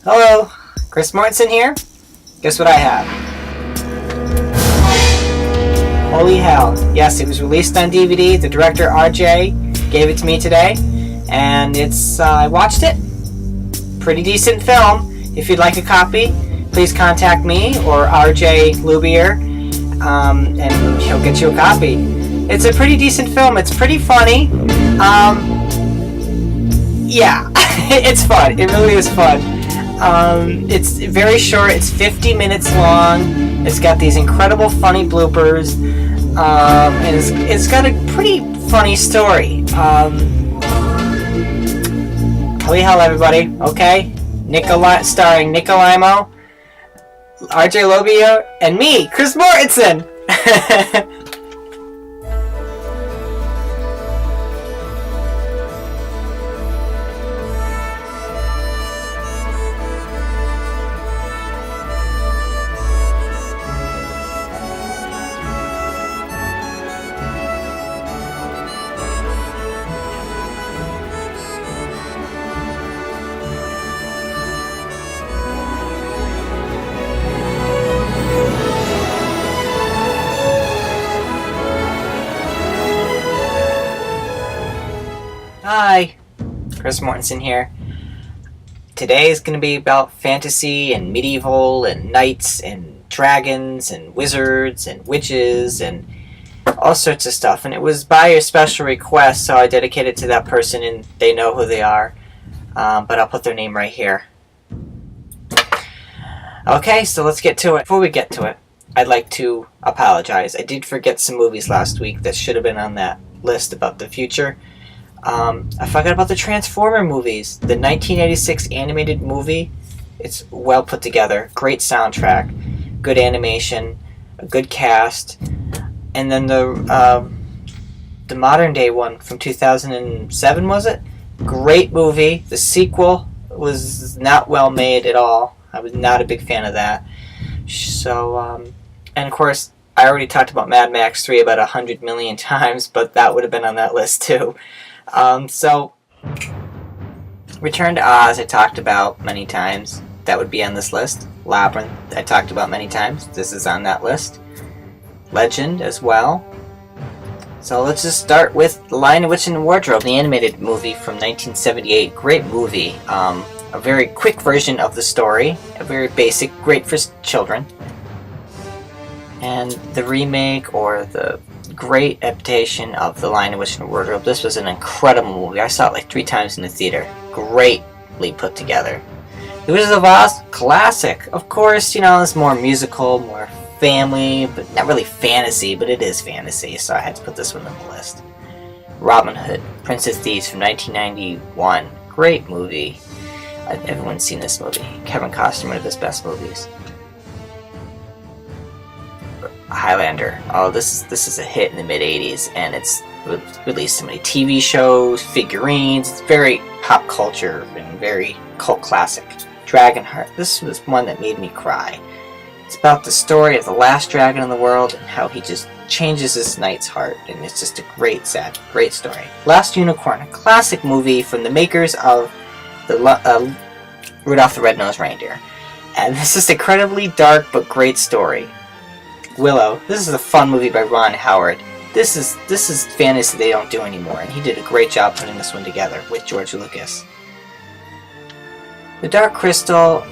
Hello, Chris Mortensen here. Guess what I have? Holy hell. Yes, it was released on DVD. The director, RJ, gave it to me today. And I watched it. Pretty decent film. If you'd like a copy, please contact me or RJ Lubier, and he'll get you a copy. It's a pretty decent film. It's pretty funny. Yeah, it's fun. It really is fun. It's very short. It's 50 minutes long. It's got these incredible funny bloopers, and it's got a pretty funny story. Holy hell, everybody! Okay, starring Nicolimo, RJ Lobia, and me, Chris Mortensen. Hi, Chris Mortensen here. Today is going to be about fantasy and medieval and knights and dragons and wizards and witches and all sorts of stuff. And it was by your special request, so I dedicate it to that person and they know who they are. But I'll put their name right here. Okay, so let's get to it. Before we get to it, I'd like to apologize. I did forget some movies last week that should have been on that list about the future. I forgot about the Transformer movies. The 1986 animated movie. It's well put together. Great soundtrack. Good animation. A good cast. And then the modern day one from 2007, was it? Great movie. The sequel was not well made at all. I was not a big fan of that. So, and of course, I already talked about Mad Max 3 about 100 million times, but that would have been on that list too. So, Return to Oz I talked about many times. That would be on this list. Labyrinth I talked about many times. This is on that list. Legend as well. So let's just start with The Lion, the Witch, and the Wardrobe, the animated movie from 1978. Great movie. A very quick version of the story. A very basic, great for children. And the remake or the great adaptation of The Lion, the Witch, and the Wardrobe. This was an incredible movie. I saw it like 3 times in the theater. Greatly put together. The Wizard of Oz, classic. Of course, you know, it's more musical, more family, but not really fantasy, but it is fantasy, so I had to put this one on the list. Robin Hood, Prince of Thieves from 1991. Great movie. Everyone's seen this movie. Kevin Costner, one of his best movies. Highlander. Oh, this is a hit in the mid-'80s, and it's released so many TV shows, figurines. It's very pop culture and very cult classic. Dragonheart. This was one that made me cry. It's about the story of the last dragon in the world and how he just changes this knight's heart, and it's just a great story. Last Unicorn, a classic movie from the makers of the Rudolph the Red-Nosed Reindeer, and this is incredibly dark but great story. Willow. This is a fun movie by Ron Howard. This is fantasy they don't do anymore, and he did a great job putting this one together with George Lucas. The Dark Crystal,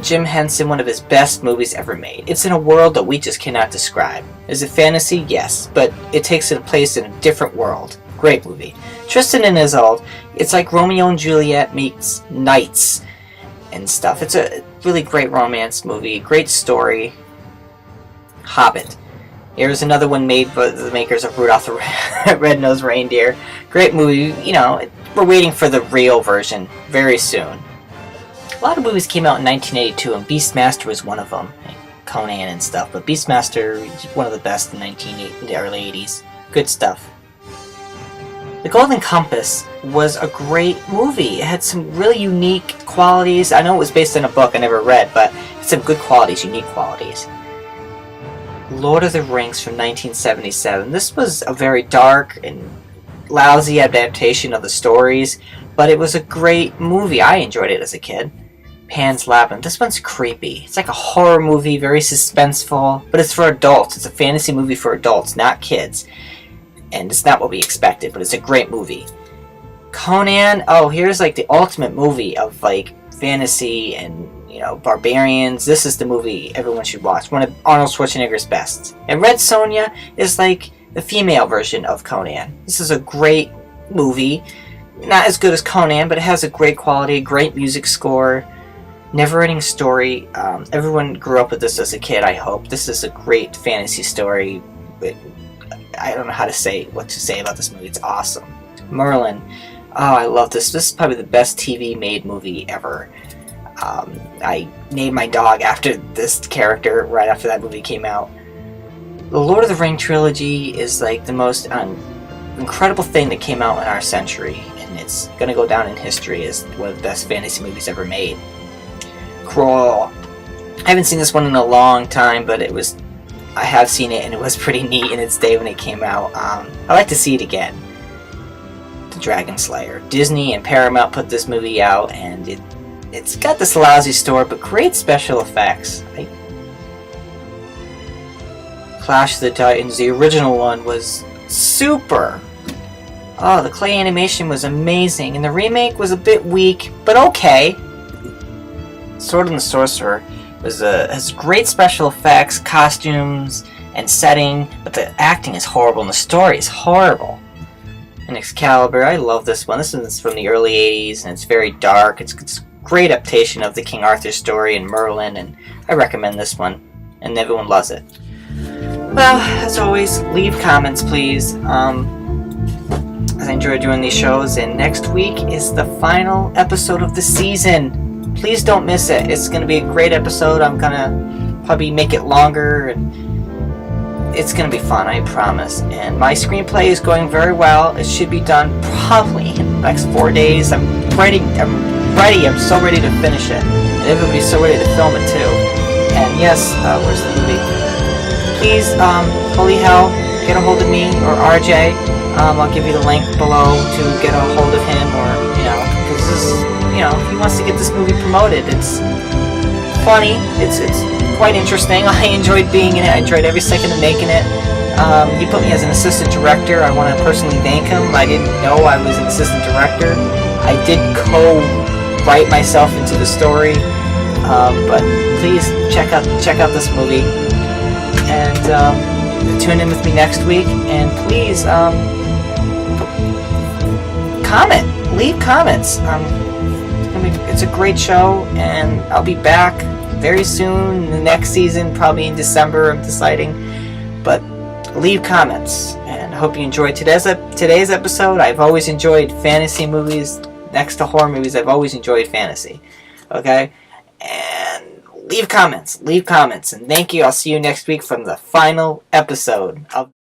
Jim Henson, one of his best movies ever made. It's in a world that we just cannot describe. Is it fantasy? Yes, but it takes place in a different world. Great movie. Tristan and Isolde, it's like Romeo and Juliet meets knights and stuff. It's a really great romance movie, great story. Hobbit. Here's another one made by the makers of Rudolph the Red-Nosed Reindeer. Great movie. You know, we're waiting for the real version very soon. A lot of movies came out in 1982, and Beastmaster was one of them. Like Conan and stuff, but Beastmaster is one of the best in the early 80s. Good stuff. The Golden Compass was a great movie. It had some really unique qualities. I know it was based on a book I never read, but it's some good qualities, unique qualities. Lord of the Rings from 1977. This was a very dark and lousy adaptation of the stories, but it was a great movie. I enjoyed it as a kid. Pan's Labyrinth. This one's creepy. It's like a horror movie, very suspenseful, but it's for adults. It's a fantasy movie for adults, not kids. And it's not what we expected, but it's a great movie. Conan, oh, here's like the ultimate movie of like fantasy and, you know, barbarians. This is the movie everyone should watch. One of Arnold Schwarzenegger's best. And Red Sonja is like the female version of Conan. This is a great movie. Not as good as Conan, but it has a great quality, great music score. Never-ending story. Everyone grew up with this as a kid, I hope. This is a great fantasy story. I don't know what to say about this movie. It's awesome. Merlin. Oh, I love this. This is probably the best TV-made movie ever. I named my dog after this character right after that movie came out. The Lord of the Rings trilogy is like the most incredible thing that came out in our century, and it's going to go down in history as one of the best fantasy movies ever made. Crawl. I haven't seen this one in a long time, but I have seen it, and it was pretty neat in its day when it came out. I'd like to see it again. The Dragon Slayer. Disney and Paramount put this movie out, and it's got this lousy story, but great special effects. Clash of the Titans, the original one, was super. Oh, the clay animation was amazing, and the remake was a bit weak, but okay. Sword and the Sorcerer has great special effects, costumes, and setting, but the acting is horrible and the story is horrible. And Excalibur, I love this one. This is from the early 80s, and it's very dark. It's a great adaptation of the King Arthur story and Merlin, and I recommend this one, and everyone loves it. Well, as always, leave comments, please. As I enjoy doing these shows, and next week is the final episode of the season. Please don't miss it. It's going to be a great episode. I'm going to probably make it longer, and it's going to be fun, I promise. And my screenplay is going very well. It should be done probably in the next 4 days. I'm ready. I'm so ready to finish it. And everybody's so ready to film it too. And yes, where's the movie? Please, Holy Hell, get a hold of me or RJ. I'll give you the link below to get a hold of him, or, you know, because this is, you know, if he wants to get this movie promoted. It's funny. It's quite interesting. I enjoyed being in it. I enjoyed every second of making it. He put me as an assistant director. I want to personally thank him. I didn't know I was an assistant director. I did co-write myself into the story. But please check out this movie, and tune in with me next week. And please comment, leave comments. It's a great show, and I'll be back very soon. The next season, probably in December, I'm deciding. But leave comments, and I hope you enjoyed today's episode. I've always enjoyed fantasy movies. Next to horror movies, I've always enjoyed fantasy. Okay? And leave comments, and thank you. I'll see you next week from the final episode of